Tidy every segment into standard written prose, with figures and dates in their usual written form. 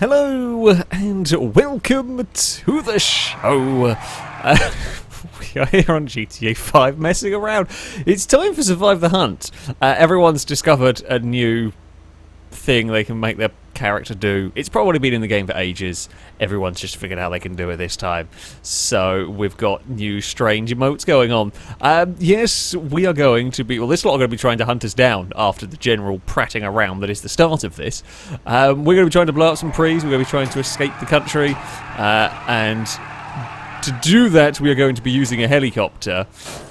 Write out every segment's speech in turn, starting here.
Hello and welcome to the show. We are here on GTA 5 messing around. It's time for Survive the Hunt. Everyone's discovered a new thing they can make their character do. It's probably been in the game for ages. Everyone's just figured out they can do it this time. So we've got new strange emotes going on. Yes, we are going to be... Well, this lot are going to be trying to hunt us down after the general prattling around that is the start of this. We're going to be trying to blow up some prees. We're going to be trying to escape the country. And to do that, we are going to be using a helicopter.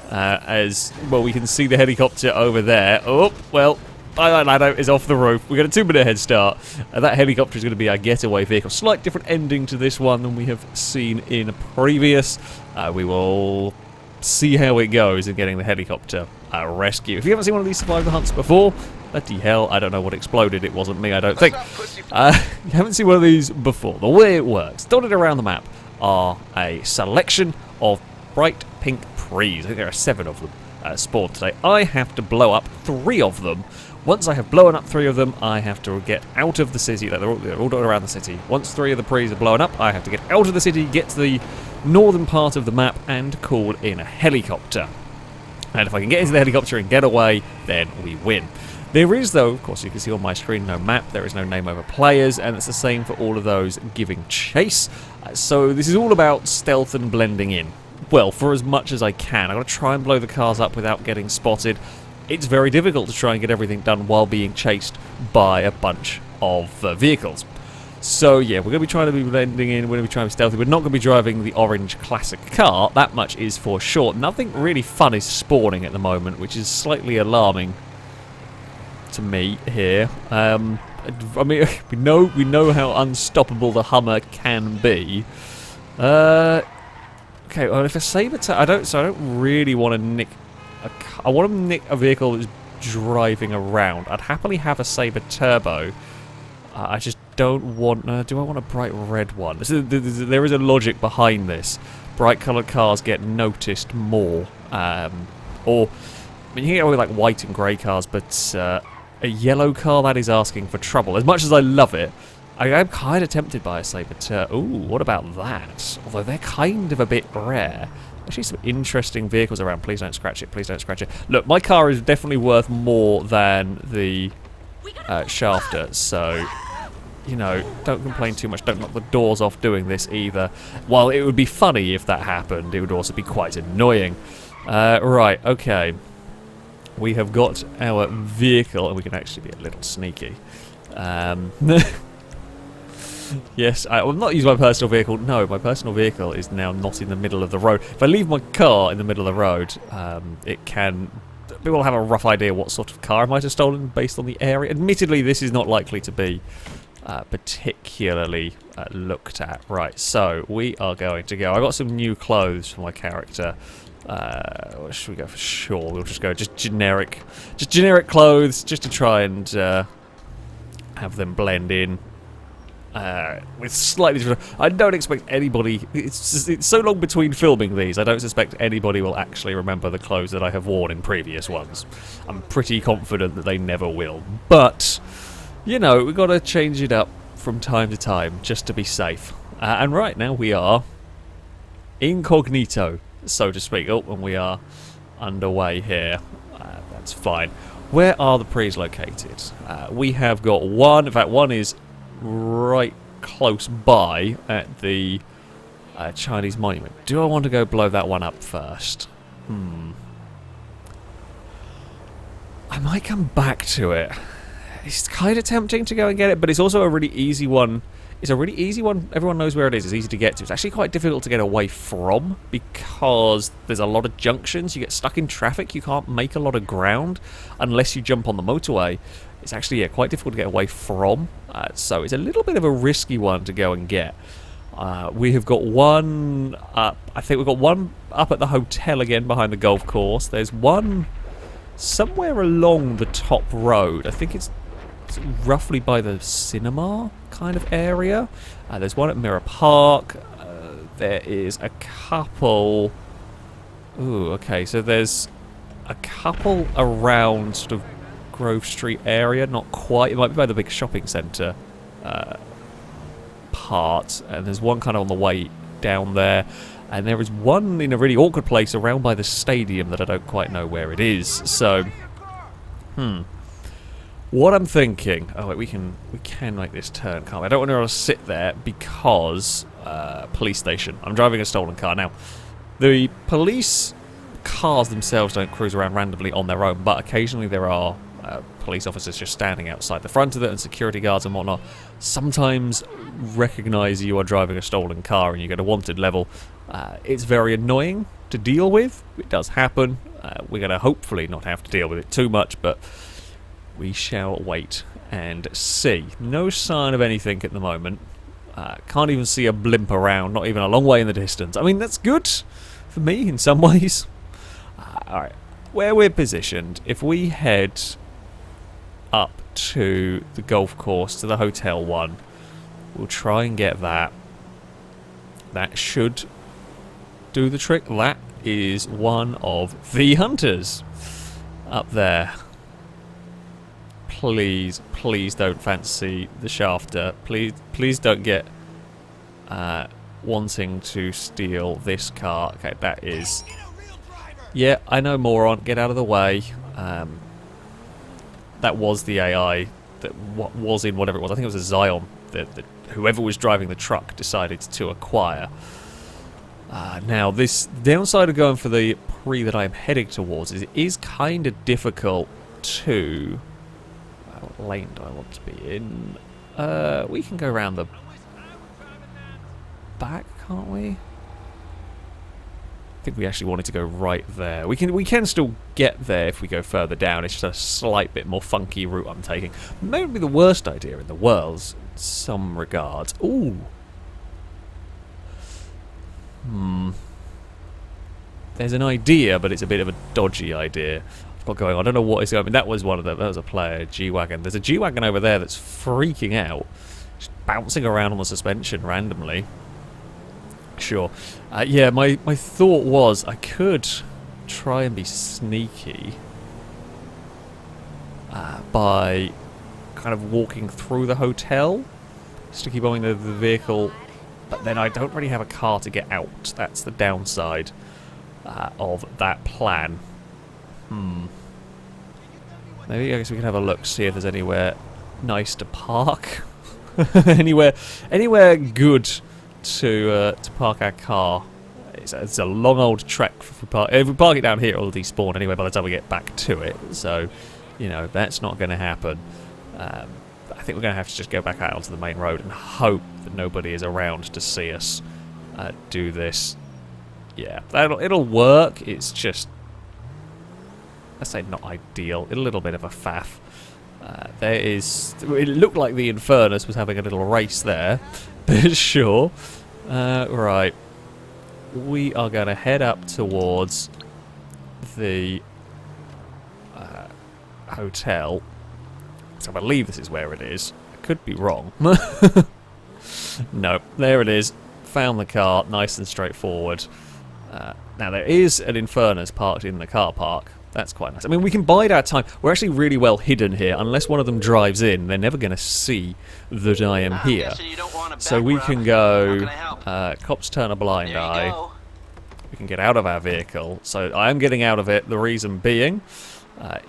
As, well, we can see the helicopter over there. Oh, well... Lado is off the roof. We've got a 2-minute head start. That helicopter is going to be our getaway vehicle. Slight different ending to this one than we have seen in previous. We will see how it goes in getting the helicopter rescue. If you haven't seen one of these Survive the Hunts before, bloody hell, I don't know what exploded. It wasn't me, I don't think. You haven't seen one of these before. The way it works, dotted around the map, are a selection of bright pink prees. I think there are 7 of them spawned today. I have to blow up 3 of them. Once I have blown up 3 of them, I have to get out of the city. They're all dotted around the city. Once 3 of the prees are blown up, I have to get out of the city, get to the northern part of the map, and call in a helicopter. And if I can get into the helicopter and get away, then we win. There is, though, of course, you can see on my screen, no map. There is no name over players, and it's the same for all of those giving chase. So this is all about stealth and blending in. Well, for as much as I can. I've got to try and blow the cars up without getting spotted. It's very difficult to try and get everything done while being chased by a bunch of vehicles. So yeah, we're going to be trying to be blending in, we're going to be trying to be stealthy. We're not going to be driving the orange classic car, that much is for sure. Nothing really fun is spawning at the moment, which is slightly alarming to me here. I mean, we know how unstoppable the Hummer can be. Okay, well, if a saber, I don't really want to nick. I want to nick a vehicle that's driving around. I'd happily have a Sabre Turbo. I just don't want... do I want a bright red one? There is a logic behind this. Bright coloured cars get noticed more. Or, I mean, you can get away with like white and grey cars, but a yellow car, that is asking for trouble. As much as I love it, I am kind of tempted by a Sabre Turbo. Ooh, what about that? Although they're kind of a bit rare. Actually, some interesting vehicles around. Please don't scratch it. Please don't scratch it. Look, my car is definitely worth more than the Shafter, so, you know, don't complain too much. Don't knock the doors off doing this either. While it would be funny if that happened, it would also be quite annoying. Right, okay. We have got our vehicle, and we can actually be a little sneaky. Yes, I'm not using my personal vehicle. No, my personal vehicle is now not in the middle of the road. If I leave my car in the middle of the road, it can... People will have a rough idea what sort of car I might have stolen based on the area. Admittedly, this is not likely to be particularly looked at. Right, so we are going to go. I got some new clothes for my character. What should we go for? Sure, we'll just go just generic clothes, just to try and have them blend in. With slightly different... I don't expect anybody... It's so long between filming these, I don't suspect anybody will actually remember the clothes that I have worn in previous ones. I'm pretty confident that they never will. But, you know, we've got to change it up from time to time, just to be safe. And right now we are incognito, so to speak. Oh, and we are underway here. That's fine. Where are the prees located? We have got one... In fact, one is... right close by at the Chinese monument. Do I want to go blow that one up first? I might come back to it. It's kind of tempting to go and get it, but it's also a really easy one. It's a really easy one. Everyone knows where it is. It's easy to get to. It's actually quite difficult to get away from because there's a lot of junctions. You get stuck in traffic. You can't make a lot of ground unless you jump on the motorway. It's actually quite difficult to get away from. So it's a little bit of a risky one to go and get. We have got one up. I think we've got one up at the hotel again behind the golf course. There's one somewhere along the top road. I think it's roughly by the cinema kind of area. There's one at Mirror Park. There is a couple... Ooh, okay, so there's a couple around sort of Grove Street area, not quite. It might be by the big shopping centre. apart, and there's one kind of on the way down there, and there is one in a really awkward place around by the stadium that I don't quite know where it is. So, what I'm thinking... Oh, wait, we can make this turn, can't we? I don't want to sit there because... police station. I'm driving a stolen car. Now, the police cars themselves don't cruise around randomly on their own, but occasionally there are police officers just standing outside the front of it, and security guards and whatnot sometimes recognise you are driving a stolen car and you get a wanted level. It's very annoying to deal with. It does happen. We're going to hopefully not have to deal with it too much, but we shall wait and see. No sign of anything at the moment. Can't even see a blimp around, not even a long way in the distance. I mean, that's good for me in some ways. Alright, where we're positioned, if we head up to the golf course, to the hotel one, we'll try and get that. That should do the trick. That is one of the hunters up there. Please, please don't fancy the shafter. Please don't get wanting to steal this car. Okay, that is... Yeah, I know, moron. Get out of the way. That was the AI that was in whatever it was. I think it was a Zion that whoever was driving the truck decided to acquire. Now, this downside of going for the pre that I'm heading towards is it is kind of difficult to... What lane do I want to be in? We can go around the back, can't we? I think we actually wanted to go right there. We can still get there if we go further down. It's just a slight bit more funky route I'm taking. Maybe the worst idea in the world in some regards. Ooh. There's an idea, but it's a bit of a dodgy idea. I've got going on. I don't know what is going on. I mean, that was one of them. That was a player, G-Wagon. There's a G-Wagon over there that's freaking out. Just bouncing around on the suspension randomly. Sure. Yeah, my thought was I could try and be sneaky by kind of walking through the hotel, sticky bombing the vehicle, but then I don't really have a car to get out. That's the downside of that plan. Maybe I guess we can have a look, see if there's anywhere nice to park. anywhere good to park our car. It's a long old trek if we park it down here, it'll despawn anyway by the time we get back to it. So, you know, that's not going to happen. I think we're going to have to just go back out onto the main road and hope that nobody is around to see us do this. Yeah, it'll work. It's just, I say, not ideal. A little bit of a faff. It looked like the Infernus was having a little race there, but sure. Right. We are going to head up towards the hotel. So I believe this is where it is. I could be wrong. No, there it is. Found the car, nice and straightforward. Now there is an Infernus parked in the car park. That's quite nice. I mean, we can bide our time. We're actually really well hidden here. Unless one of them drives in, they're never going to see that I am here. So we can go... cops turn a blind eye. We can get out of our vehicle. So I am getting out of it. The reason being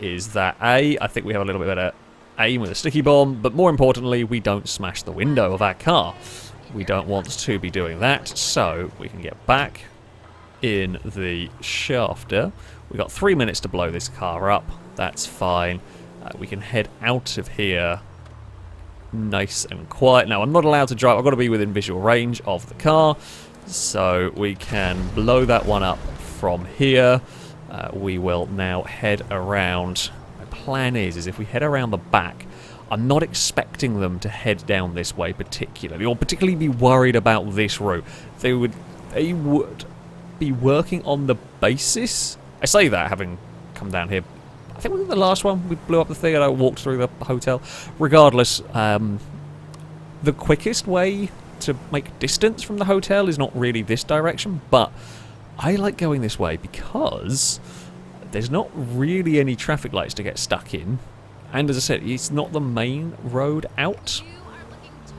is that I think we have a little bit better aim with a sticky bomb. But more importantly, we don't smash the window of our car. We don't want to be doing that. So we can get back in the shafter. We've got 3 minutes to blow this car up. That's fine. We can head out of here nice and quiet. Now, I'm not allowed to drive. I've got to be within visual range of the car. So we can blow that one up from here. We will now head around. My plan is if we head around the back, I'm not expecting them to head down this way particularly, or particularly be worried about this route. They would be working on the basis... I say that having come down here. I think we were the last one. We blew up the thing and I walked through the hotel. Regardless, the quickest way to make distance from the hotel is not really this direction, but I like going this way because there's not really any traffic lights to get stuck in. And as I said, it's not the main road out.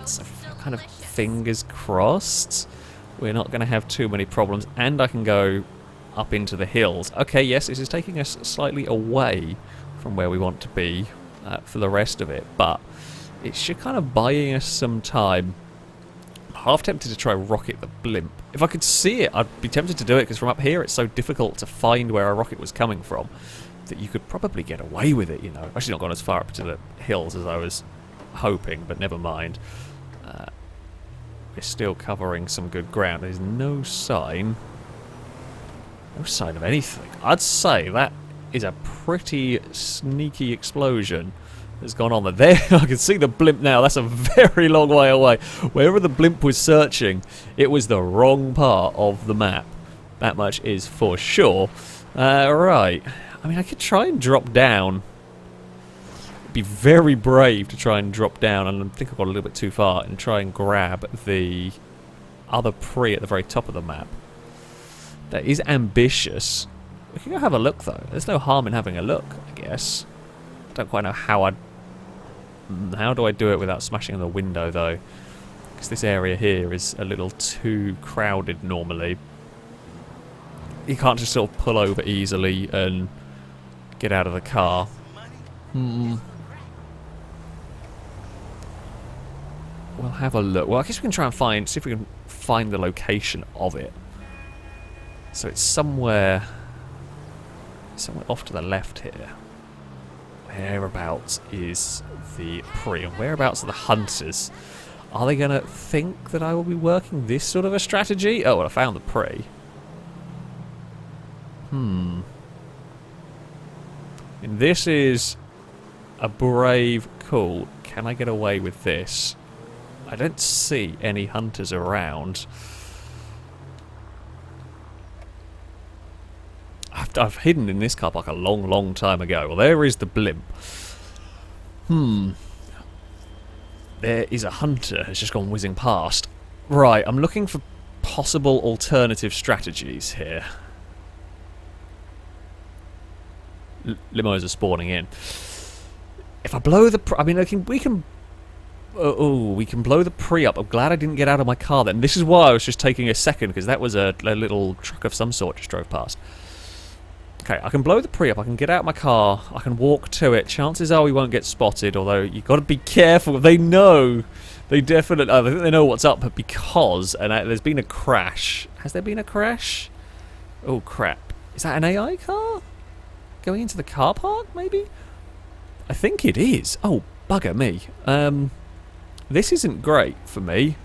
It's a kind of fingers crossed, we're not going to have too many problems. And I can go up into the hills. Okay, yes, this is taking us slightly away from where we want to be for the rest of it, but it should kind of buying us some time. I'm half tempted to try rocket the blimp. If I could see it, I'd be tempted to do it, because from up here it's so difficult to find where a rocket was coming from that you could probably get away with it, you know. Actually not gone as far up to the hills as I was hoping, but never mind. We're still covering some good ground. There's no sign of anything. I'd say that is a pretty sneaky explosion that's gone on there. I can see the blimp now. That's a very long way away. Wherever the blimp was searching, it was the wrong part of the map. That much is for sure. Right. I mean, I could try and drop down. It'd be very brave to try and drop down, and I think I've got a little bit too far, and try and grab the other pre at the very top of the map. That is ambitious. We can go have a look, though. There's no harm in having a look, I guess. I don't quite know how do I do it without smashing the window, though? Because this area here is a little too crowded normally. You can't just sort of pull over easily and get out of the car. We'll have a look. Well, I guess we can try and see if we can find the location of it. So it's somewhere off to the left here. Whereabouts is the pre? And whereabouts are the hunters? Are they going to think that I will be working this sort of a strategy? Oh, well, I found the pre. And this is a brave call. Can I get away with this? I don't see any hunters around. I've hidden in this car park a long, long time ago. Well, there is the blimp. There is a hunter who's just gone whizzing past. Right, I'm looking for possible alternative strategies here. Limos are spawning in. If I blow the... I mean, we can blow the pre up. I'm glad I didn't get out of my car then. This is why I was just taking a second, because that was a little truck of some sort just drove past. Okay, I can blow the pre up. I can get out of my car. I can walk to it. Chances are we won't get spotted, although you've got to be careful. They know. They definitely... I think they know what's up, because there's been a crash. Has there been a crash? Oh, crap. Is that an AI car? Going into the car park, maybe? I think it is. Oh, bugger me. This isn't great for me.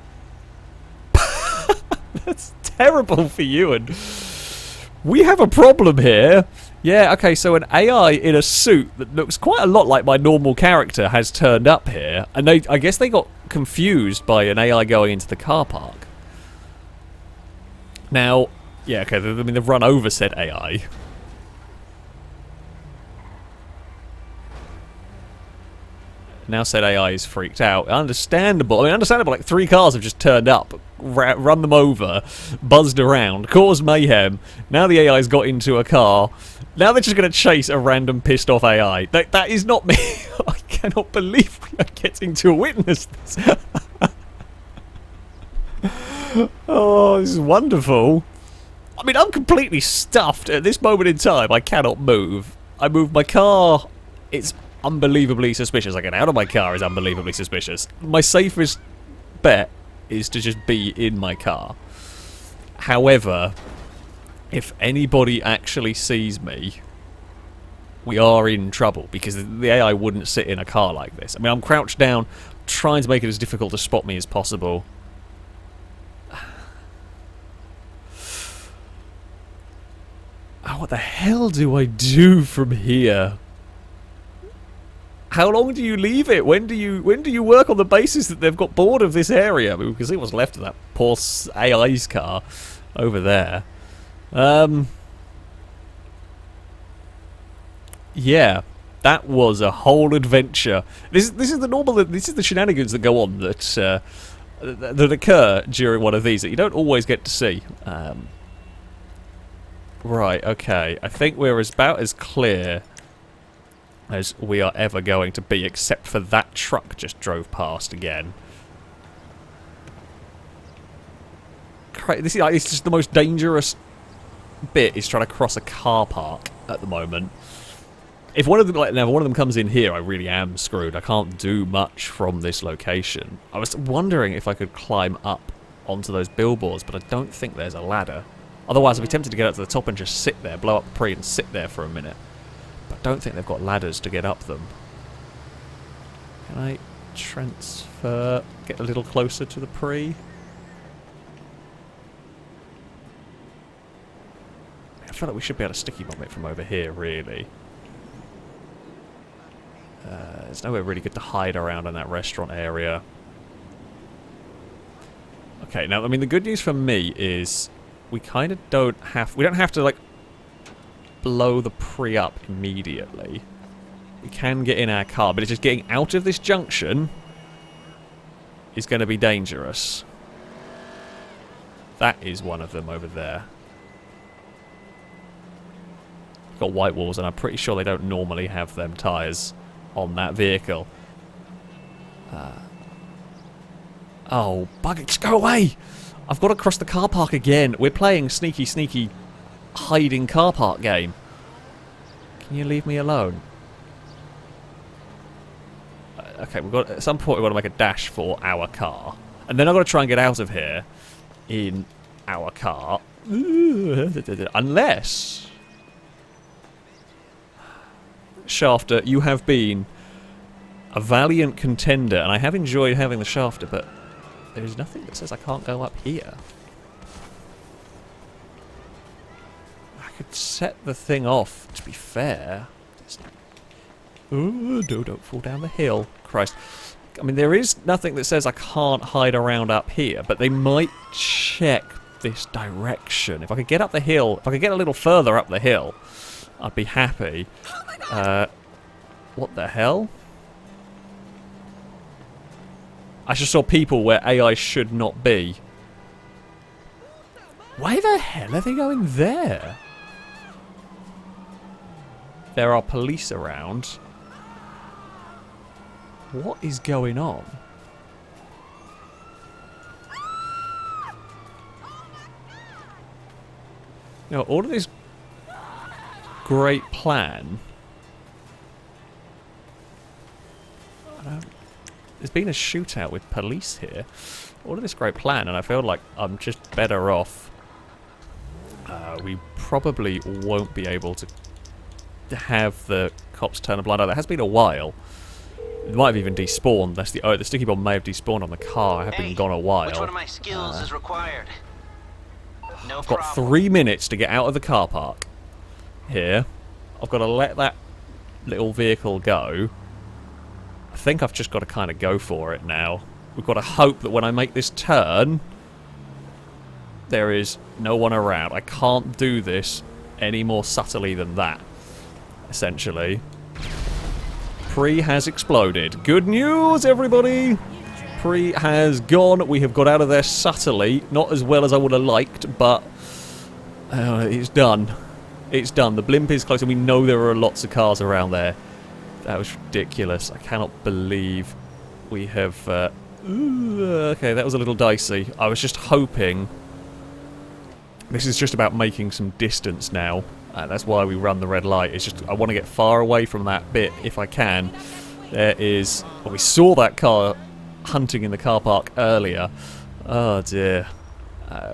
That's terrible for you. And we have a problem here. Yeah, okay, so an AI in a suit that looks quite a lot like my normal character has turned up here. And I guess they got confused by an AI going into the car park. Now, yeah, okay, I mean, they've run over said AI. Now said AI is freaked out. Understandable. I mean, understandable, like 3 cars have just turned up, run them over, buzzed around, caused mayhem. Now the AI's got into a car. Now they're just going to chase a random pissed off AI. That is not me. I cannot believe we are getting to witness this. Oh, this is wonderful. I mean, I'm completely stuffed at this moment in time. I cannot move. I move my car. It's unbelievably suspicious. I get out of my car is unbelievably suspicious. My safest bet is to just be in my car. However, if anybody actually sees me, we are in trouble, because the AI wouldn't sit in a car like this. I mean, I'm crouched down, trying to make it as difficult to spot me as possible. Oh, what the hell do I do from here? How long do you leave it? When do you work on the basis that they've got bored of this area? I mean, we can see what's left of that poor AI's car over there. Yeah, that was a whole adventure. This is the shenanigans that go on that occur during one of these that you don't always get to see. Right, okay. I think we're about as clear as we are ever going to be, except for that truck just drove past again. This is like, it's just the most dangerous bit is trying to cross a car park at the moment. If one of them, like, now one of them comes in here, I really am screwed. I can't do much from this location. I was wondering if I could climb up onto those billboards, but I don't think there's a ladder. Otherwise, I'd be tempted to get up to the top and just sit there, blow up the pre and sit there for a minute. But I don't think they've got ladders to get up them. Can I transfer, get a little closer to the pre? I feel like we should be able to sticky bomb it from over here, really. There's nowhere really good to hide around in that restaurant area. Okay, now, I mean, the good news for me is we kind of don't have to, like, blow the pre up immediately. We can get in our car, but it's just getting out of this junction is going to be dangerous. That is one of them over there. Got white walls, and I'm pretty sure they don't normally have them tyres on that vehicle. Oh, bugger, just go away! I've got to cross the car park again. We're playing sneaky, sneaky, hiding car park game. Can you leave me alone? Okay, we've got, at some point we've got to make a dash for our car. And then I've got to try and get out of here in our car. Unless... Shafter, you have been a valiant contender, and I have enjoyed having the Shafter, but there is nothing that says I can't go up here. I could set the thing off, to be fair. Ooh, don't fall down the hill. Christ. I mean, there is nothing that says I can't hide around up here, but they might check this direction. If I could get up the hill, if I could get a little further up the hill, I'd be happy. What the hell? I just saw people where AI should not be. Why the hell are they going there? There are police around. What is going on? Now, all of this great plan. There's been a shootout with police here. All of this great plan, and I feel like I'm just better off. We probably won't be able to have the cops turn a blind eye. That has been a while. It might have even despawned. That's the the sticky bomb may have despawned on the car. I have been gone a while. Which one of my skills is required? No I've got 3 minutes to get out of the car park. Here, I've got to let that little vehicle go. I think I've just got to kind of go for it now. We've got to hope that when I make this turn, there is no one around. I can't do this any more subtly than that, essentially. Pre has exploded. Good news, everybody! Pre has gone. We have got out of there subtly. Not as well as I would have liked, but it's done. It's done. The blimp is close, and we know there are lots of cars around there. That was ridiculous. I cannot believe we have... okay, that was a little dicey. I was just hoping... This is just about making some distance now. That's why we run the red light. It's just I want to get far away from that bit if I can. There is... Well, we saw that car hunting in the car park earlier. Oh, dear.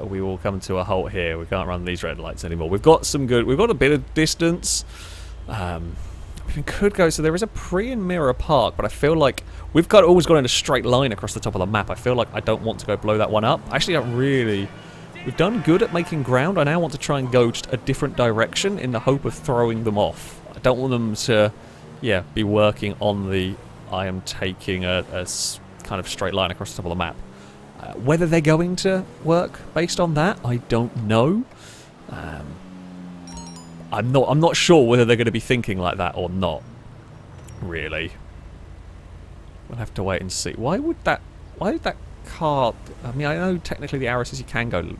We will come to a halt here. We can't run these red lights anymore. We've got some good... We've got a bit of distance. We could go... So there is a pre in Mirror Park, but I feel like we've always gone in a straight line across the top of the map. I feel like I don't want to go blow that one up. Actually, I really... We've done good at making ground. I now want to try and go just a different direction in the hope of throwing them off. I don't want them to, yeah, be working on the... I am taking a kind of straight line across the top of the map. Whether they're going to work based on that, I don't know. I'm not sure whether they're going to be thinking like that or not. Really, we'll have to wait and see. Why would that car? I mean, I know technically the arrow says you can go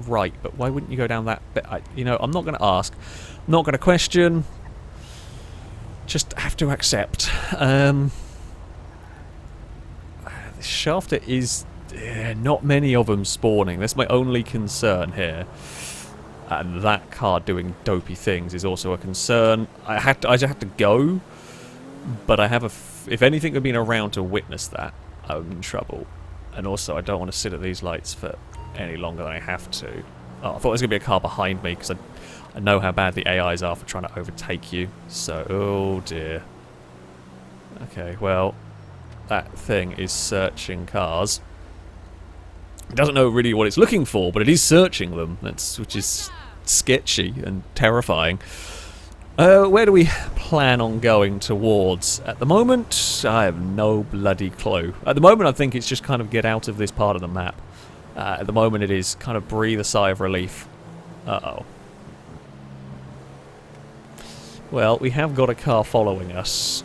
right, but why wouldn't you go down that bit? You know, I'm not going to ask. I'm not going to question. Just have to accept. This Shafter is not many of them spawning. That's my only concern here. And that car doing dopey things is also a concern. I just had to go, but I have if anything had been around to witness that, I would be in trouble. And also, I don't want to sit at these lights for any longer than I have to. Oh, I thought there was going to be a car behind me, because I know how bad the AIs are for trying to overtake you. So, oh dear. Okay, well, that thing is searching cars. It doesn't know really what it's looking for, but it is searching them, which is sketchy and terrifying. Where do we plan on going towards? At the moment, I have no bloody clue. At the moment, I think it's just kind of get out of this part of the map. At the moment, it is kind of breathe a sigh of relief. Uh-oh. Well, we have got a car following us.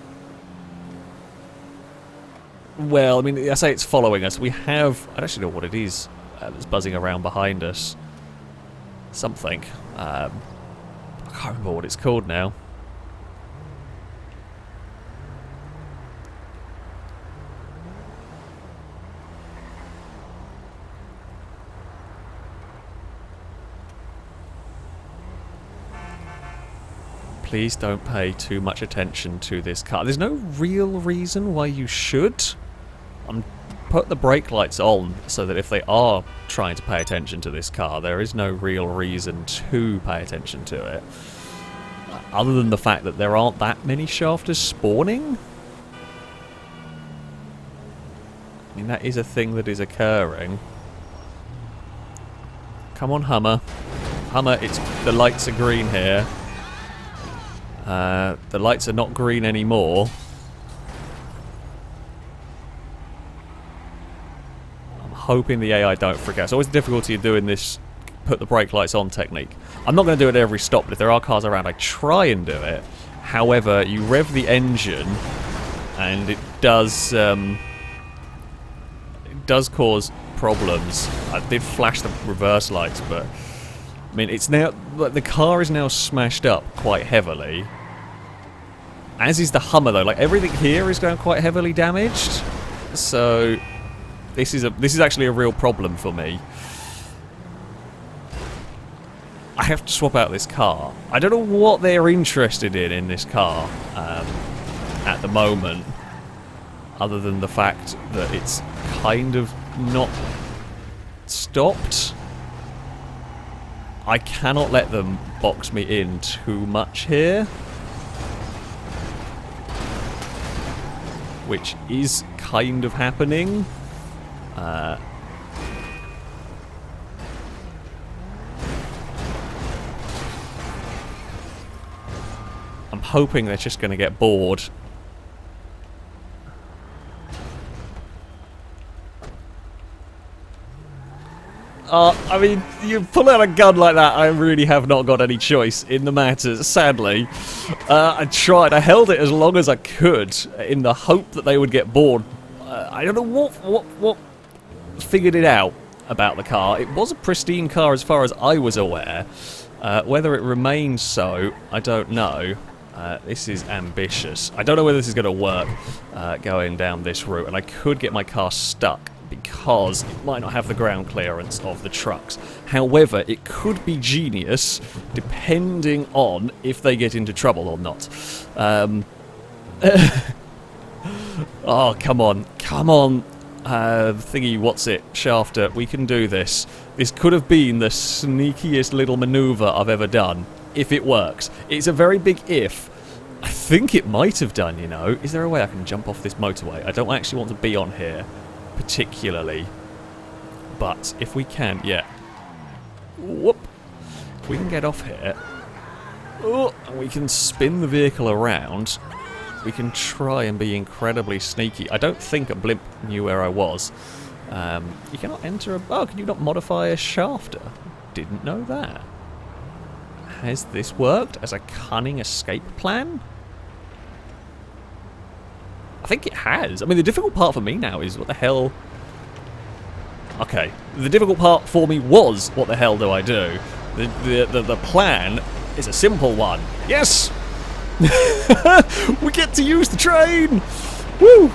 Well, I mean, I say it's following us. We have... I don't actually know what it is that's buzzing around behind us. Something. I can't remember what it's called now. Please don't pay too much attention to this car. There's no real reason why you should. Put the brake lights on so that if they are trying to pay attention to this car, there is no real reason to pay attention to it. Other than the fact that there aren't that many shafters spawning. I mean, that is a thing that is occurring. Come on, Hummer. Hummer, the lights are green here. The lights are not green anymore. I'm hoping the AI don't forget. It's always the difficulty of doing this put the brake lights on technique. I'm not going to do it at every stop, but if there are cars around, I try and do it. However, you rev the engine, and it does cause problems. I did flash the reverse lights, but I mean, it's now the car is now smashed up quite heavily. As is the Hummer, though. Like, everything here is going quite heavily damaged. So this is actually a real problem for me. I have to swap out this car. I don't know what they're interested in this car at the moment, other than the fact that it's kind of not stopped. I cannot let them box me in too much here, which is kind of happening. I'm hoping they're just going to get bored. I mean, you pull out a gun like that, I really have not got any choice in the matter, sadly. I tried, I held it as long as I could, in the hope that they would get bored. I don't know what figured it out about the car. It was a pristine car as far as I was aware. Whether it remains so, I don't know. This is ambitious. I don't know whether this is going to work, going down this route, and I could get my car stuck, because it might not have the ground clearance of the trucks. However, it could be genius depending on if they get into trouble or not. Oh, come on. Come on. Thingy, what's it? Shafter, we can do this. This could have been the sneakiest little maneuver I've ever done, if it works. It's a very big if. I think it might have done, you know. Is there a way I can jump off this motorway? I don't actually want to be on here particularly, but if we can, yeah. Whoop. If we can get off here, oh, and we can spin the vehicle around, we can try and be incredibly sneaky. I don't think a blimp knew where I was. You cannot enter a... Oh, can you not modify a shafter? Didn't know that. Has this worked as a cunning escape plan? I think it has. I mean, the difficult part for me now is what the hell... Okay, the difficult part for me was what the hell do I do? The plan is a simple one. Yes! We get to use the train! Woo!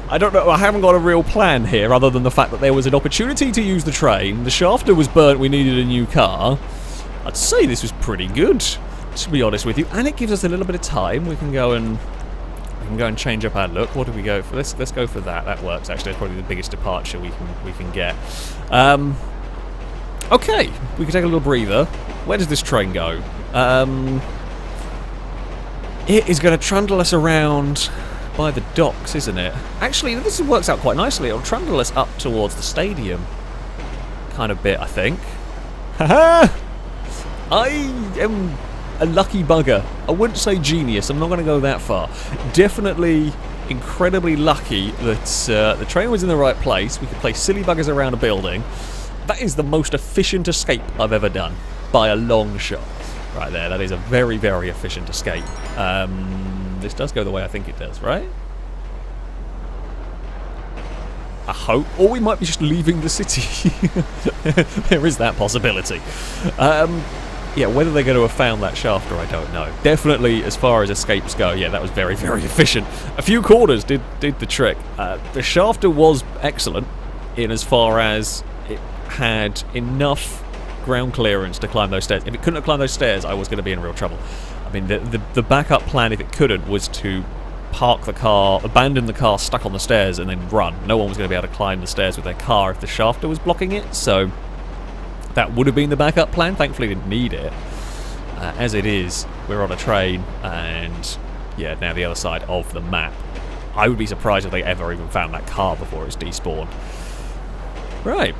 I don't know, I haven't got a real plan here other than the fact that there was an opportunity to use the train. The shafter was burnt, we needed a new car. I'd say this was pretty good, to be honest with you. And it gives us a little bit of time. We can go and change up our look. What do we go for? Let's go for that. That works actually. It's probably the biggest departure we can get. Okay, we can take a little breather. Where does this train go? It is going to trundle us around by the docks, isn't it? Actually, this works out quite nicely. It'll trundle us up towards the stadium kind of bit, I think. Haha! I am a lucky bugger. I wouldn't say genius. I'm not going to go that far. Definitely incredibly lucky that the train was in the right place. We could play silly buggers around a building. That is the most efficient escape I've ever done, by a long shot. Right there, that is a very, very efficient escape. This does go the way I think it does, right? I hope. Or we might be just leaving the city. There is that possibility. Yeah, whether they're going to have found that shafter, I don't know. Definitely, as far as escapes go, yeah, that was very, very efficient. A few corners did the trick. The shafter was excellent in as far as it had enough ground clearance to climb those stairs. If it couldn't have climbed those stairs, I was going to be in real trouble. I mean, the backup plan, if it couldn't, was to park the car, abandon the car stuck on the stairs, and then run. No one was going to be able to climb the stairs with their car if the shafter was blocking it, so that would have been the backup plan. Thankfully, didn't need it. As it is, we're on a train, and yeah, now the other side of the map. I would be surprised if they ever even found that car before it's despawned. Right.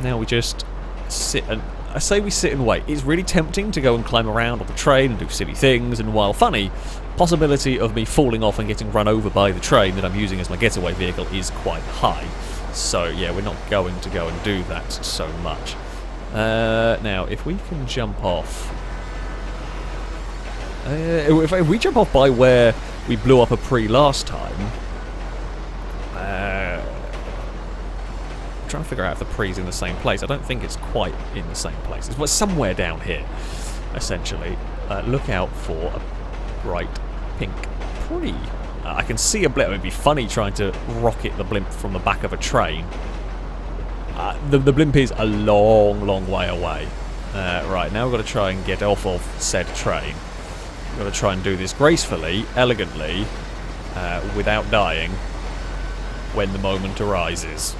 Now we just sit and... I say we sit and wait. It's really tempting to go and climb around on the train and do silly things, and while funny, possibility of me falling off and getting run over by the train that I'm using as my getaway vehicle is quite high. So yeah, we're not going to go and do that so much. Now, if we can jump off... if we jump off by where we blew up a pre last time... I'm trying to figure out if the pre's in the same place. I don't think it's quite in the same place. It's somewhere down here, essentially. Look out for a bright pink pre. I can see a blimp. It would be funny trying to rocket the blimp from the back of a train. The blimp is a long, long way away. Right, now we've got to try and get off of said train. We've got to try and do this gracefully, elegantly, without dying, when the moment arises.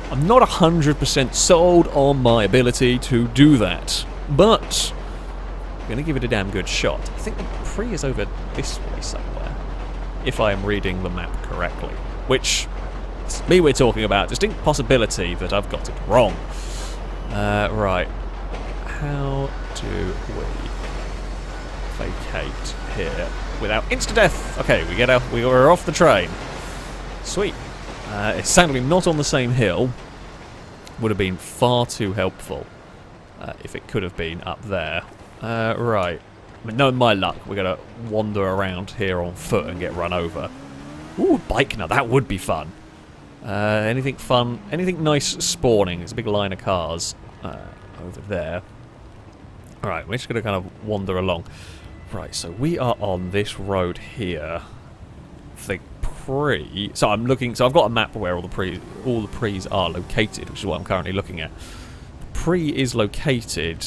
I'm not 100% sold on my ability to do that, but I'm going to give it a damn good shot. I think the pre is over this way somewhere, if I am reading the map correctly, which... it's me we're talking about. Distinct possibility that I've got it wrong. Right. How do we vacate here without insta-death? Okay, we're off the train. Sweet. It's sadly not on the same hill. Would have been far too helpful if it could have been up there. Right. I mean, knowing my luck, we're going to wander around here on foot and get run over. Ooh, bike now. That would be fun. Anything fun? Anything nice spawning? There's a big line of cars over there. Alright, we're just going to kind of wander along. Right, so we are on this road here. The pre... So I'm looking... So I've got a map where all the pre's are located, which is what I'm currently looking at. The pre is located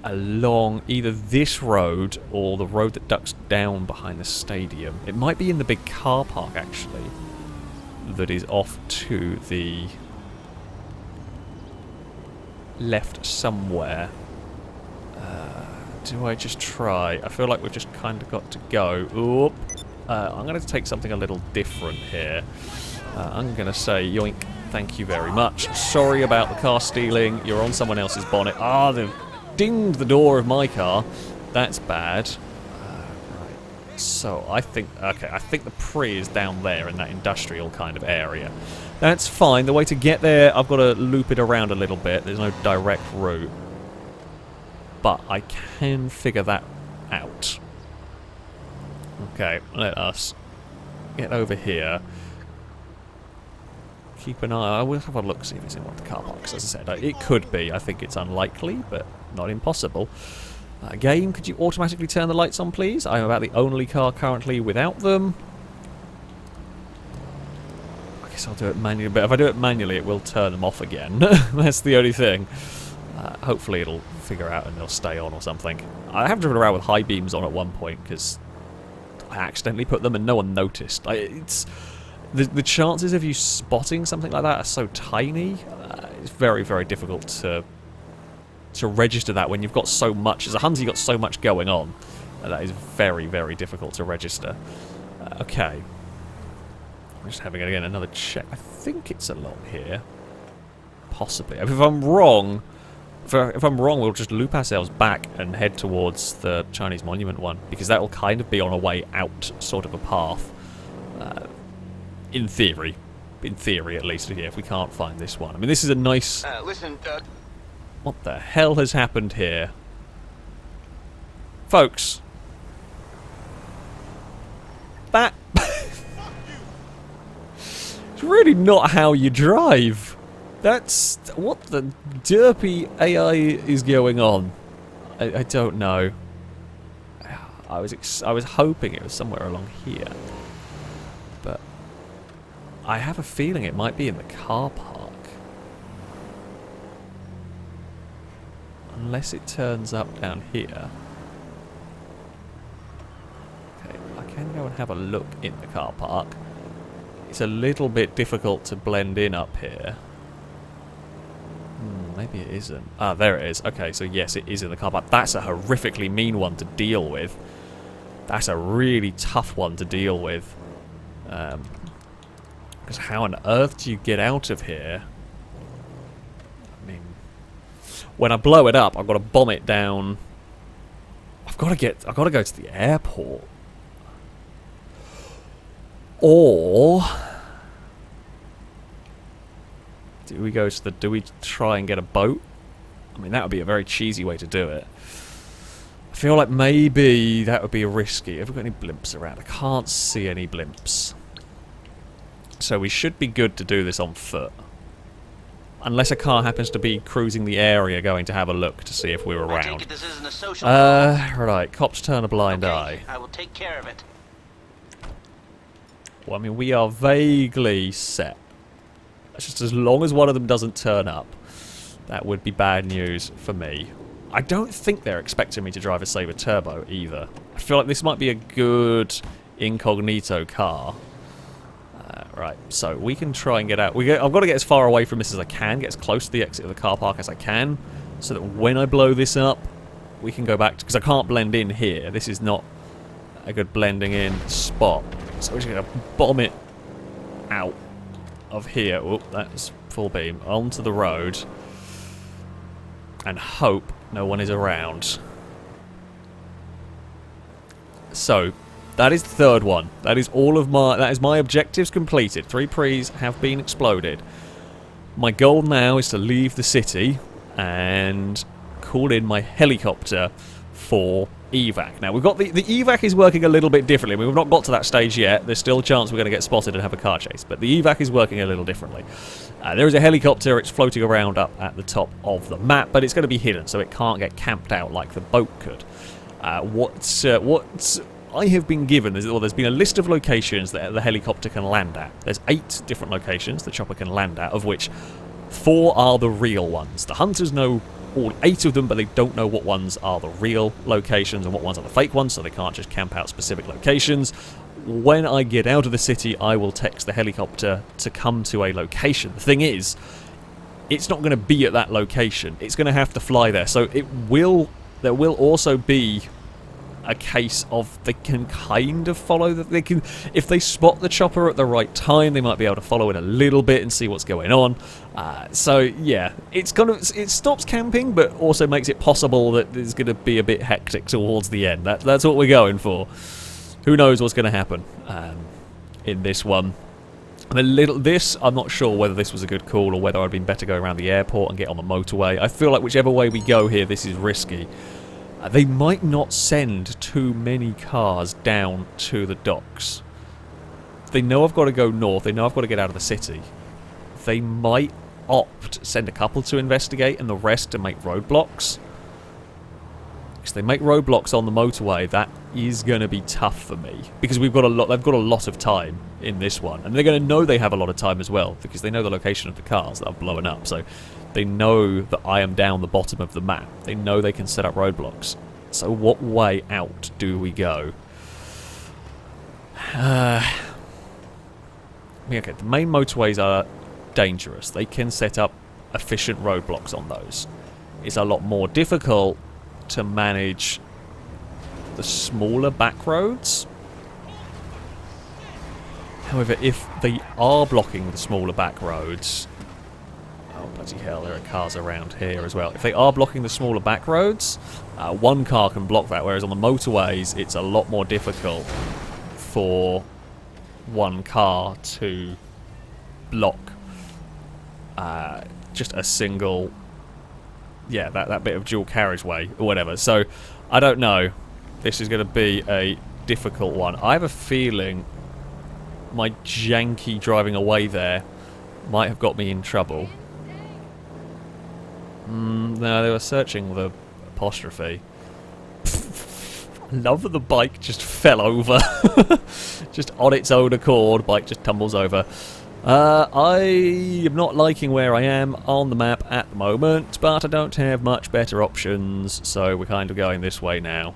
along either this road or the road that ducks down behind the stadium. It might be in the big car park, actually, that is off to the left somewhere. Do I just try? I feel like we've just kind of got to go. Oop. I'm going to take something a little different here. I'm going to say, yoink, thank you very much. Sorry about the car stealing. You're on someone else's bonnet. Ah, they've dinged the door of my car. That's bad. Right. So, I think the pre is down there in that industrial kind of area. That's fine. The way to get there, I've got to loop it around a little bit. There's no direct route. But I can figure that out. Okay, let us get over here. Keep an eye. I will have a look, see if it's in one of the car parks. As I said, it could be. I think it's unlikely, but not impossible. Game, could you automatically turn the lights on, please? I'm about the only car currently without them. I guess I'll do it manually, but if I do it manually, it will turn them off again. That's the only thing. Hopefully it'll figure out and they'll stay on or something. I have driven around with high beams on at one point because I accidentally put them and no one noticed. It's the chances of you spotting something like that are so tiny. It's very, very difficult to register that when you've got so much. As a hunter, you've got so much going on. That is very, very difficult to register. Okay. I'm just having, again, another check. I think it's along here. Possibly. If I'm wrong... If I'm wrong, we'll just loop ourselves back and head towards the Chinese monument one, because that will kind of be on a way out sort of a path. In theory. In theory, at least, here, if we can't find this one. I mean, this is a nice... Listen, What the hell has happened here? Folks. That... It's really not how you drive. That's... What the derpy AI is going on? I don't know. I was hoping it was somewhere along here. But... I have a feeling it might be in the car park. Unless it turns up down here. Okay, I can go and have a look in the car park. It's a little bit difficult to blend in up here. Maybe it isn't. Ah, there it is. Okay, so yes, it is in the car park. That's a horrifically mean one to deal with. That's a really tough one to deal with. Because how on earth do you get out of here? I mean, when I blow it up, I've got to bomb it down. I've got to go to the airport. Or do we try and get a boat? I mean, that would be a very cheesy way to do it. I feel like maybe that would be risky. Have we got any blimps around? I can't see any blimps. So we should be good to do this on foot. Unless a car happens to be cruising the area going to have a look to see if we're around. I take it this isn't a social right, cops turn a blind eye. I will take care of it. Well, I mean, we are vaguely set. That's just as long as one of them doesn't turn up. That would be bad news for me. I don't think they're expecting me to drive a Sabre Turbo either. I feel like this might be a good incognito car. Right, so we can try and get out. I've got to get as far away from this as I can, get as close to the exit of the car park as I can, so that when I blow this up, we can go back, because I can't blend in here. This is not a good blending in spot. So we're just going to bomb it out of here. Oh, that's full beam. Onto the road. And hope no one is around. So, that is the third one. That is my objectives completed. 3 pre's have been exploded. My goal now is to leave the city and call in my helicopter for evac. Now, we've got the evac is working a little bit differently. We've not got to that stage yet. There's still a chance we're going to get spotted and have a car chase, but the evac is working a little differently. There is a helicopter. It's floating around up at the top of the map, but it's going to be hidden, so it can't get camped out like the boat could. What I have been given is, well, there's been a list of locations that the helicopter can land at. There's 8 different locations the chopper can land at, of which 4 are the real ones. The hunters know all 8 of them, but they don't know what ones are the real locations and what ones are the fake ones, so they can't just camp out specific locations. When I get out of the city, I will text the helicopter to come to a location. The thing is, it's not going to be at that location. It's going to have to fly there, so there will also be a case of they can kind of follow that. They can, if they spot the chopper at the right time, they might be able to follow it a little bit and see what's going on. So yeah, it stops camping, but also makes it possible that it's going to be a bit hectic towards the end. That's what we're going for. Who knows what's going to happen in this one? I'm not sure whether this was a good call or whether I'd been better go around the airport and get on the motorway. I feel like whichever way we go here, this is risky. They might not send too many cars down to the docks. They know I've got to go north. They know I've got to get out of the city. They might send a couple to investigate and the rest to make roadblocks. roadblocks. They make roadblocks on the motorway. That is going to be tough for me because they've got a lot of time in this one, and they're going to know they have a lot of time as well because they know the location of the cars that are blowing up. So they know that I am down the bottom of the map. They know they can set up roadblocks. So what way out do we go? Okay, the main motorways are dangerous. They can set up efficient roadblocks on those. It's a lot more difficult to manage the smaller back roads. However, if they are blocking the smaller back roads... Oh, bloody hell, there are cars around here as well. If they are blocking the smaller back roads, one car can block that, whereas on the motorways, it's a lot more difficult for one car to block just a single... Yeah, that bit of dual carriageway or whatever. So, I don't know. This is going to be a difficult one. I have a feeling my janky driving away there might have got me in trouble. No, they were searching the apostrophe. Love that the bike just fell over. Just on its own accord, bike just tumbles over. I am not liking where I am on the map at the moment, but I don't have much better options, so we're kind of going this way now.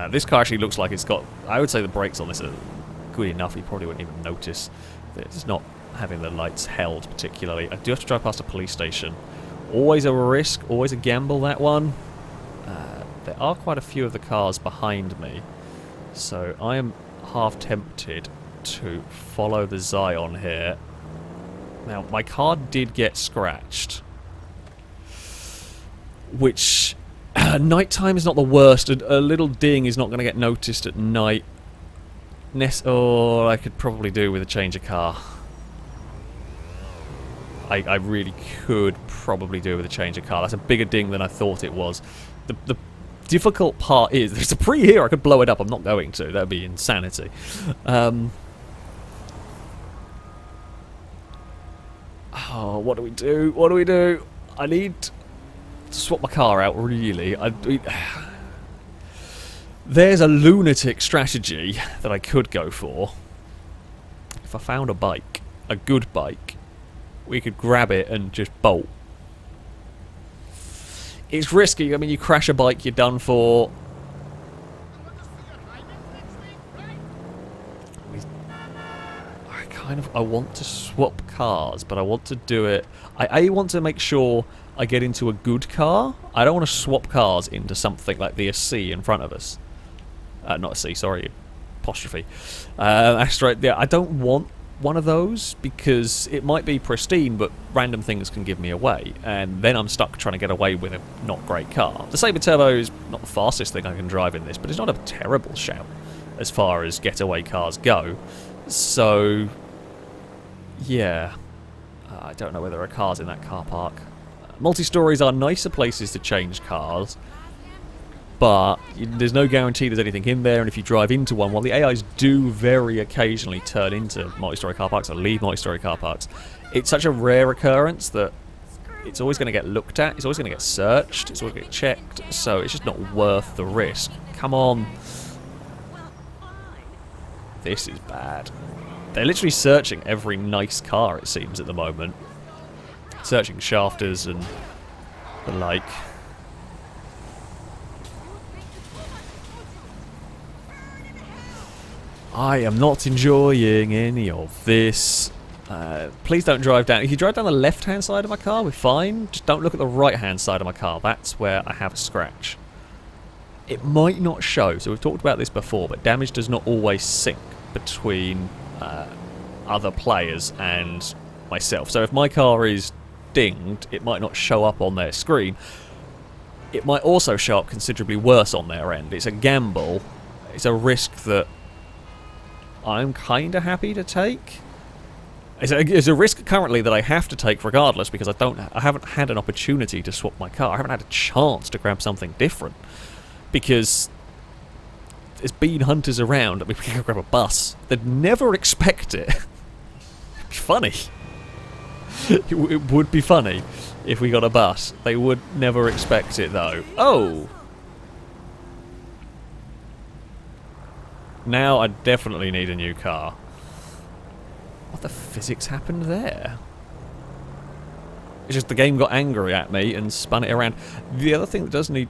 This car actually looks like it's got... I would say the brakes on this are good enough, you probably wouldn't even notice that it's not having the lights held particularly. I do have to drive past a police station. Always a risk, always a gamble, that one. There are quite a few of the cars behind me, so I am half tempted to follow the Zion here. Now, my car did get scratched, which nighttime is not the worst. A little ding is not going to get noticed at night. Or I could probably do with a change of car. I really could probably do with a change of car. That's a bigger ding than I thought it was. The difficult part is there's a pre here. I could blow it up. I'm not going to. That would be insanity. Oh, what do we do? What do we do? I need to swap my car out, really. There's a lunatic strategy that I could go for. If I found a bike, a good bike, we could grab it and just bolt. It's risky. I mean, you crash a bike, you're done for. I want to swap cars, but I want to do it... I want to make sure I get into a good car. I don't want to swap cars into something like the C in front of us. Not a C, sorry. Apostrophe. That's right. Yeah, I don't want one of those because it might be pristine, but random things can give me away. And then I'm stuck trying to get away with a not great car. The Sabre Turbo is not the fastest thing I can drive in this, but it's not a terrible shout as far as getaway cars go. So... yeah, I don't know whether there are cars in that car park. Multi-stories are nicer places to change cars, but there's no guarantee there's anything in there, and if you drive into one, while the AIs do very occasionally turn into multi-story car parks or leave multi-story car parks, it's such a rare occurrence that it's always going to get looked at, it's always going to get searched, it's always going to get checked, so it's just not worth the risk. Come on. This is bad. They're literally searching every nice car, it seems, at the moment. Searching shafters and the like. I am not enjoying any of this. Please don't drive down. If you drive down the left-hand side of my car, we're fine. Just don't look at the right-hand side of my car. That's where I have a scratch. It might not show. So we've talked about this before, but damage does not always sync between other players and myself. So if my car is dinged, it might not show up on their screen. It might also show up considerably worse on their end. It's a gamble. It's a risk that I'm kind of happy to take. It's a risk currently that I have to take regardless because I haven't had an opportunity to swap my car. I haven't had a chance to grab something different because there's been hunters around. I mean, we can grab a bus. They'd never expect it. It'd be funny. It would be funny. if we got a bus. They would never expect it, though. Oh! Now I definitely need a new car. What the physics happened there? It's just the game got angry at me and spun it around. The other thing that does need...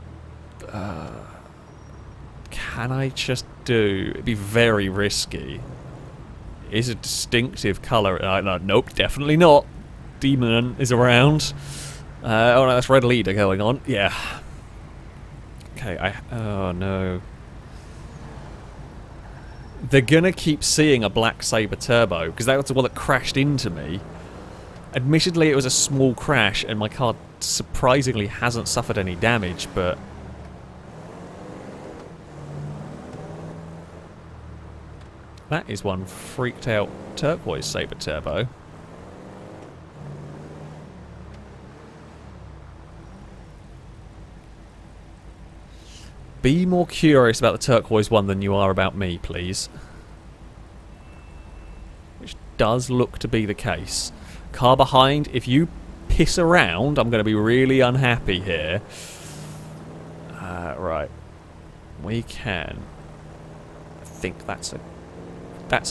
can I just do... It'd be very risky. Is a distinctive colour... no, nope, definitely not. Demon is around. Oh no, that's Red Leader going on. Yeah. Okay, oh no. They're gonna keep seeing a Black Sabre Turbo, because that was the one that crashed into me. Admittedly, it was a small crash, and my car surprisingly hasn't suffered any damage, but... That is one freaked out turquoise Sabre Turbo. Be more curious about the turquoise one than you are about me, please. Which does look to be the case. Car behind, if you piss around, I'm going to be really unhappy here. Right. We can... I think that's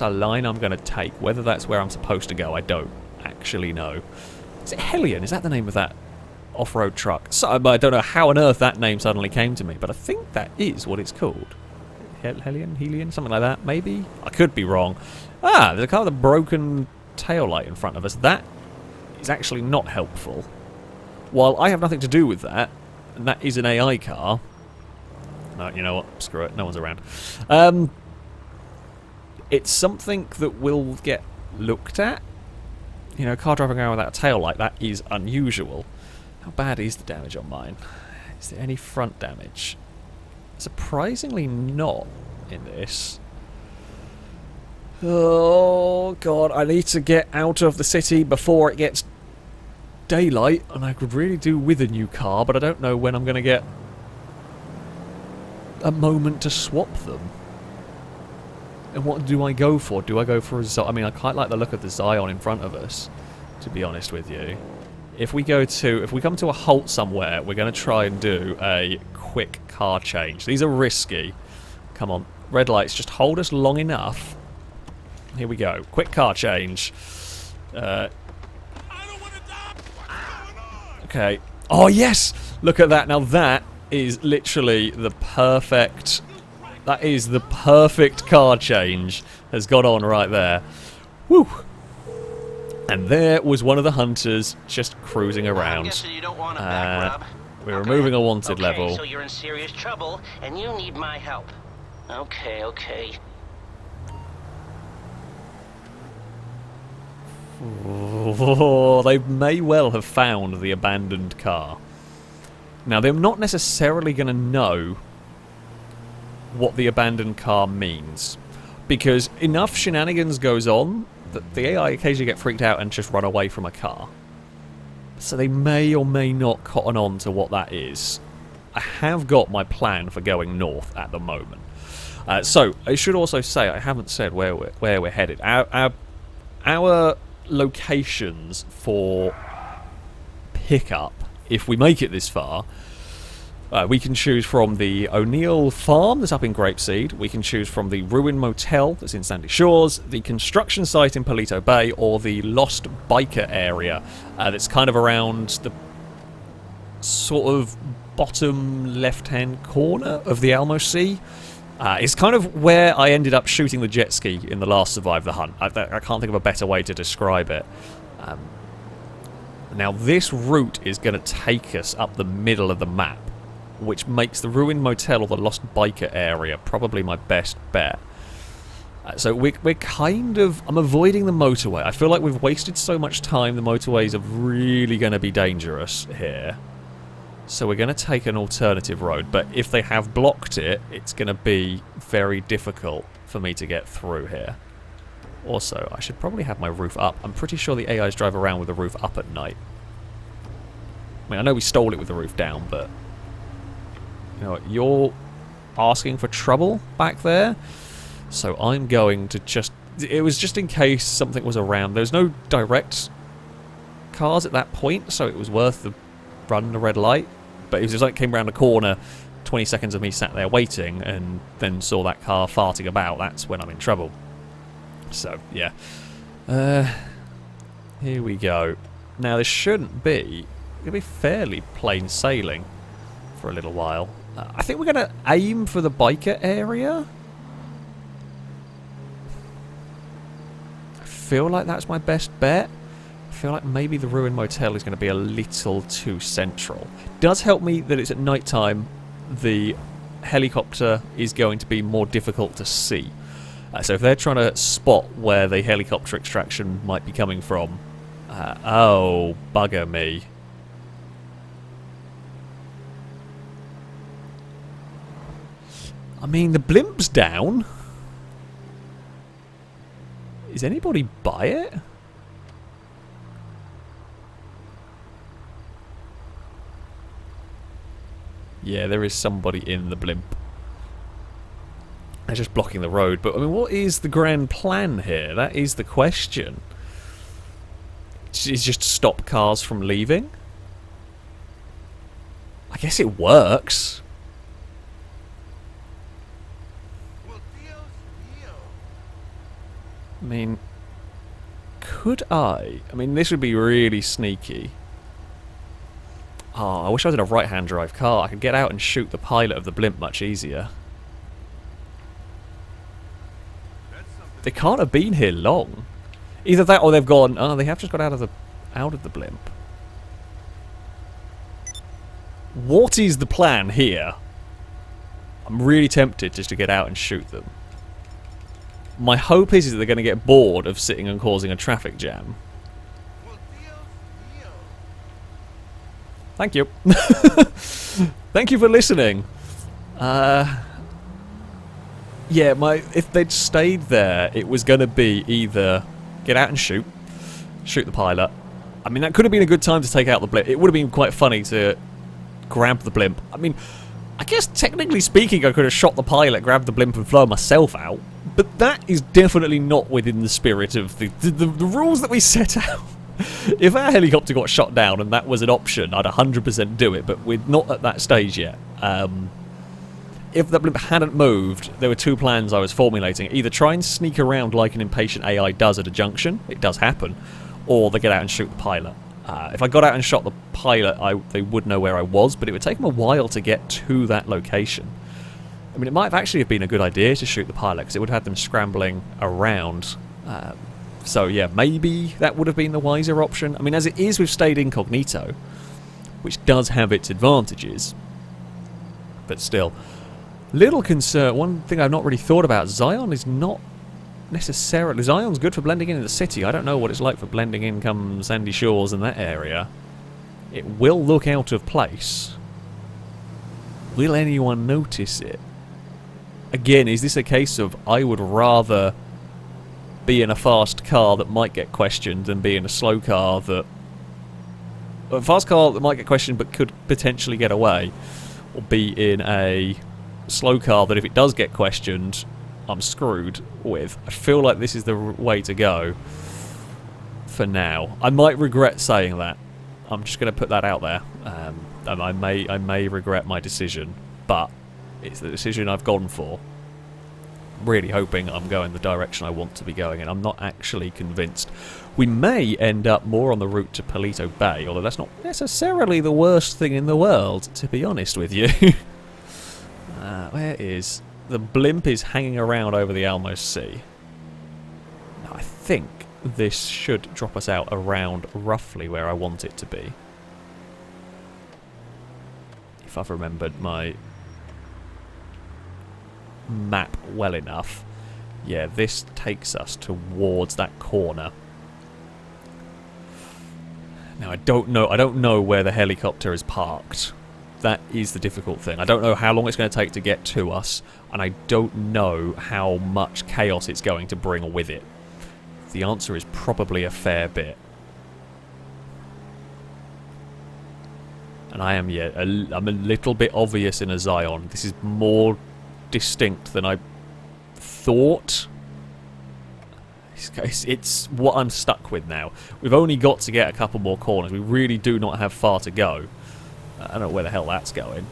a line I'm going to take. Whether that's where I'm supposed to go, I don't actually know. Is it Hellion? Is that the name of that off-road truck? So, I don't know how on earth that name suddenly came to me, but I think that is what it's called. Helion? Something like that, maybe? I could be wrong. Ah, there's a car with a broken taillight in front of us. That is actually not helpful. While I have nothing to do with that, and that is an AI car... No, you know what? Screw it. No one's around. It's something that will get looked at. You know, a car driving around without a taillight, that is unusual. How bad is the damage on mine? Is there any front damage? Surprisingly not in this. Oh god, I need to get out of the city before it gets daylight, and I could really do with a new car, but I don't know when I'm going to get a moment to swap them. And what do I go for? Do I go for a Zion? I mean, I quite like the look of the Zion in front of us, to be honest with you. If we come to a halt somewhere, we're going to try and do a quick car change. These are risky. Come on, red lights, just hold us long enough. Here we go. Quick car change. Okay. Oh yes! Look at that. Now that is literally the perfect... That is the perfect car change has got on right there. Woo! And there was one of the hunters just cruising around. You don't want back, we're removing a wanted okay, level. So you're in serious trouble, and you need my help. Okay, okay. Oh, they may well have found the abandoned car. Now, they're not necessarily going to know what the abandoned car means, because enough shenanigans goes on that the AI occasionally get freaked out and just run away from a car. So they may or may not cotton on to what that is. I have got my plan for going north at the moment. So I should also say I haven't said where we're headed. Our locations for pickup, if we make it this far, we can choose from the O'Neill Farm that's up in Grapeseed, we can choose from the Ruin Motel that's in Sandy Shores, the construction site in Palito Bay, or the Lost Biker area that's kind of around the sort of bottom left-hand corner of the Alamo Sea. It's kind of where I ended up shooting the jet ski in the last Survive the Hunt. I can't think of a better way to describe it. Now this route is going to take us up the middle of the map, which makes the Ruined Motel or the Lost Biker area probably my best bet. So we're kind of... I'm avoiding the motorway. I feel like we've wasted so much time, the motorways are really going to be dangerous here. So we're going to take an alternative road, but if they have blocked it, it's going to be very difficult for me to get through here. Also, I should probably have my roof up. I'm pretty sure the AIs drive around with the roof up at night. I mean, I know we stole it with the roof down, but... You know what, you're asking for trouble back there, so I'm going to just... It was just in case something was around. There's no direct cars at that point, so it was worth the run the red light. But it was just like came around the corner, 20 seconds of me sat there waiting, and then saw that car farting about. That's when I'm in trouble. So, yeah. Here we go. Now, this shouldn't be... It's going to be fairly plain sailing for a little while. I think we're going to aim for the biker area. I feel like that's my best bet. I feel like maybe the Ruin Motel is going to be a little too central. It does help me that it's at night time. The helicopter is going to be more difficult to see. So if they're trying to spot where the helicopter extraction might be coming from... oh, bugger me. I mean, the blimp's down. Is anybody by it? Yeah, there is somebody in the blimp. They're just blocking the road. But, I mean, what is the grand plan here? That is the question. Is just to stop cars from leaving? I guess it works. I mean, could I? I mean, this would be really sneaky. Oh, I wish I was in a right-hand drive car. I could get out and shoot the pilot of the blimp much easier. They can't have been here long. Either that or they've gone... Oh, they have just got out of the blimp. What is the plan here? I'm really tempted just to get out and shoot them. My hope is that they're going to get bored of sitting and causing a traffic jam. Thank you. Thank you for listening. Yeah, if they'd stayed there, it was going to be either get out and shoot the pilot. I mean, that could have been a good time to take out the blimp. It would have been quite funny to grab the blimp. I mean, I guess technically speaking, I could have shot the pilot, grabbed the blimp, and flown myself out. But that is definitely not within the spirit of the rules that we set out. If our helicopter got shot down and that was an option, I'd 100% do it, but we're not at that stage yet. If the blimp hadn't moved, there were two plans I was formulating. Either try and sneak around like an impatient AI does at a junction, it does happen, or they get out and shoot the pilot. If I got out and shot the pilot, they would know where I was, but it would take them a while to get to that location. I mean, it might have actually have been a good idea to shoot the pilot, because it would have had them scrambling around. So yeah, maybe that would have been the wiser option. I mean, as it is, we've stayed incognito, which does have its advantages. But still, little concern. One thing I've not really thought about, Zion is not necessarily... Zion's good for blending in the city. I don't know what it's like for blending in come Sandy Shores and that area. It will look out of place. Will anyone notice it? Again, is this a case of I would rather be in a fast car that might get questioned than be in a slow car that... A fast car that might get questioned but could potentially get away, or be in a slow car that if it does get questioned, I'm screwed with. I feel like this is the way to go for now. I might regret saying that. I'm just going to put that out there. I may regret my decision, but it's the decision I've gone for. Really hoping I'm going the direction I want to be going, and I'm not actually convinced. We may end up more on the route to Palito Bay, although that's not necessarily the worst thing in the world, to be honest with you. Where is... The blimp is hanging around over the Almo Sea. Now, I think this should drop us out around roughly where I want it to be. If I've remembered my map well enough. Yeah, this takes us towards that corner. Now, I don't know where the helicopter is parked. That is the difficult thing. I don't know how long it's going to take to get to us, and I don't know how much chaos it's going to bring with it. The answer is probably a fair bit. And I am, yeah, I'm a little bit obvious in a Zion. This is more distinct than I thought. It's what I'm stuck with now. We've only got to get a couple more corners. We really do not have far to go. I don't know where the hell that's going,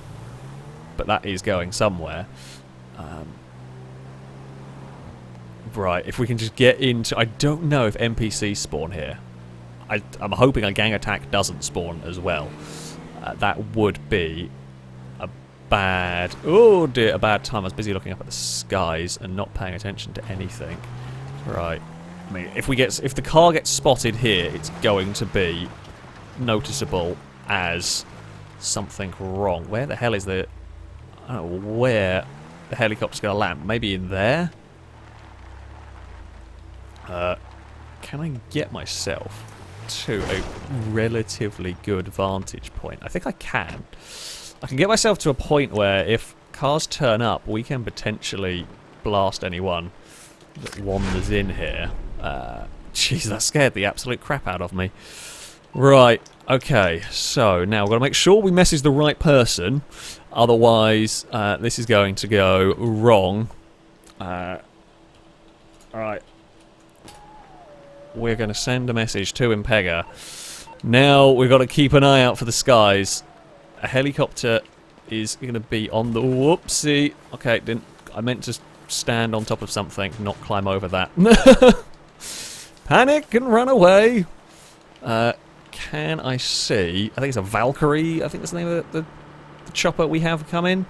but that is going somewhere. Right, if we can just get into... I don't know if NPCs spawn here. I'm hoping a gang attack doesn't spawn as well. That would be a bad... Oh dear, a bad time. I was busy looking up at the skies and not paying attention to anything. Right. I mean, if the car gets spotted here, it's going to be noticeable as something wrong. Where the hell is the... I don't know where the helicopter's going to land. Maybe in there? Can I get myself to a relatively good vantage point? I think I can. I can get myself to a point where if cars turn up, we can potentially blast anyone that wanders in here. Jeez, that scared the absolute crap out of me. Right, okay, so now we've got to make sure we message the right person, otherwise this is going to go wrong. Alright. We're going to send a message to Impega. Now we've got to keep an eye out for the skies. A helicopter is going to be on the... Whoopsie. Okay, I meant to stand on top of something, not climb over that. Panic and run away. Can I see... I think it's a Valkyrie. I think that's the name of the chopper we have coming.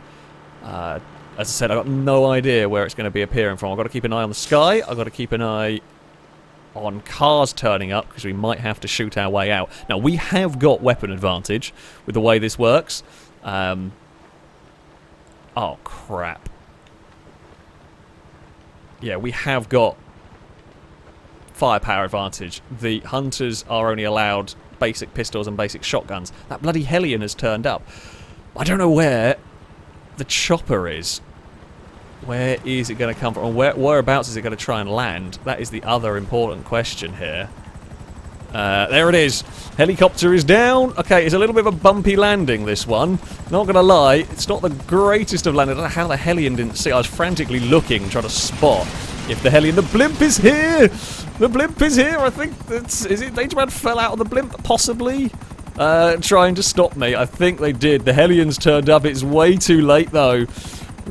As I said, I've got no idea where it's going to be appearing from. I've got to keep an eye on the sky. I've got to keep an eye on cars turning up, because we might have to shoot our way out. Now, we have got weapon advantage with the way this works. Oh, crap. Yeah, we have got firepower advantage. The hunters are only allowed basic pistols and basic shotguns. That bloody Hellion has turned up. I don't know where the chopper is. Where is it going to come from? Whereabouts is it going to try and land? That is the other important question here. There it is. Helicopter is down. Okay, it's a little bit of a bumpy landing, this one. Not going to lie, it's not the greatest of landing. I don't know how the Hellion didn't see. I was frantically looking, trying to spot if the Hellion... The blimp is here! The blimp is here! I think that's... Is it Dangerman fell out of the blimp, possibly? Trying to stop me. I think they did. The Hellion's turned up. It's way too late, though.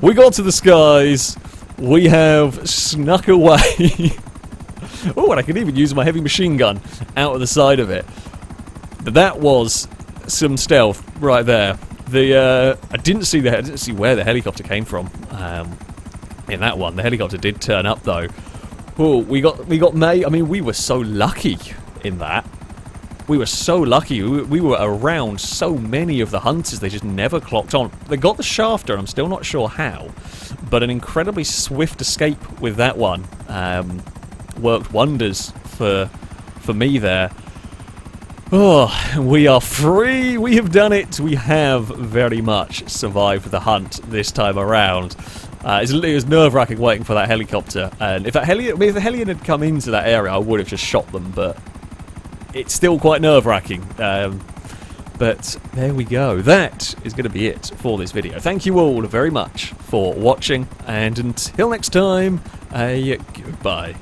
We got to the skies. We have snuck away. Oh, and I can even use my heavy machine gun out of the side of it. But that was some stealth right there. I didn't see where the helicopter came from. In that one, the helicopter did turn up though. Oh, we got May. I mean, we were so lucky in that. We were so lucky. We were around so many of the hunters, they just never clocked on. They got the shafter, and I'm still not sure how, but an incredibly swift escape with that one worked wonders for me there. Oh, we are free. We have done it. We have very much survived the hunt this time around. It was nerve-wracking waiting for that helicopter, and if the Hellion had come into that area, I would have just shot them, but it's still quite nerve-wracking. But there we go. That is going to be it for this video. Thank you all very much for watching, and until next time, goodbye.